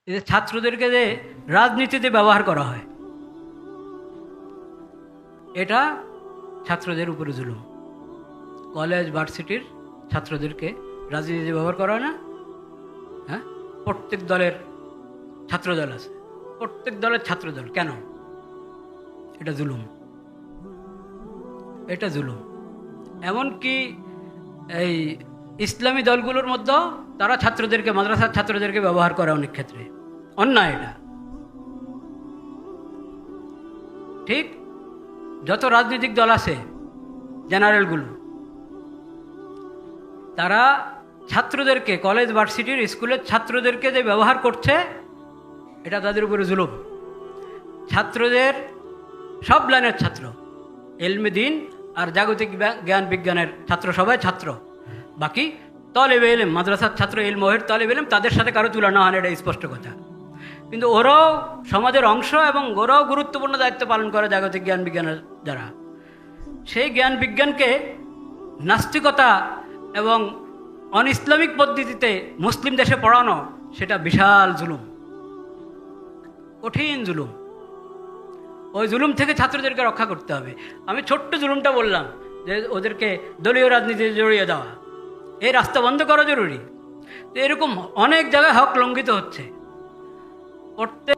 এই যে ছাত্রদেরকে যে রাজনীতিতে ব্যবহার করা হয়, এটা ছাত্রদের উপরে জুলুম। কলেজ ভার্সিটির ছাত্রদেরকে রাজনীতিতে ব্যবহার করা হয় না? হ্যাঁ, প্রত্যেক দলের ছাত্রদল আছে, প্রত্যেক দলের ছাত্রদল। কেন? এটা জুলুম, এটা জুলুম। এমনকি এই ইসলামী দলগুলোর মধ্যেও তারা ছাত্রদেরকে, মাদ্রাসার ছাত্রদেরকে ব্যবহার করে অনেক ক্ষেত্রে। অন্যায় এটা। ঠিক যত রাজনৈতিক দল আছে, জেনারেলগুলো, তারা ছাত্রদেরকে, কলেজ ভার্সিটির স্কুলের ছাত্রদেরকে যে ব্যবহার করছে, এটা তাদের উপরে জুলুম। ছাত্রদের, সব লাইনের ছাত্র, ইলমে দ্বীন আর জাগতিক জ্ঞান বিজ্ঞানের ছাত্র, সবাই ছাত্র। বাকি তলেবে ইলম, মাদ্রাসার ছাত্র, ইলমোহের তলেবে ইলম, তাদের সাথে কারো তুলনা হয় না, এটা স্পষ্ট কথা। কিন্তু ওরাও সমাজের অংশ এবং ওরাও গুরুত্বপূর্ণ দায়িত্ব পালন করে জাগতিক জ্ঞান বিজ্ঞানের দ্বারা। সেই জ্ঞান বিজ্ঞানকে নাস্তিকতা এবং অন ইসলামিক পদ্ধতিতে মুসলিম দেশে পড়ানো, সেটা বিশাল জুলুম, কঠিন জুলুম। ওই জুলুম থেকে ছাত্রদেরকে রক্ষা করতে হবে। আমি ছোট্ট জুলুমটা বললাম যে ওদেরকে দলীয় রাজনীতিতে জড়িয়ে দেওয়া, এই রাস্তা বন্ধ করা জরুরি। তো এরকম অনেক জায়গায় হক লঙ্ঘিত হচ্ছে। প্রত্যেক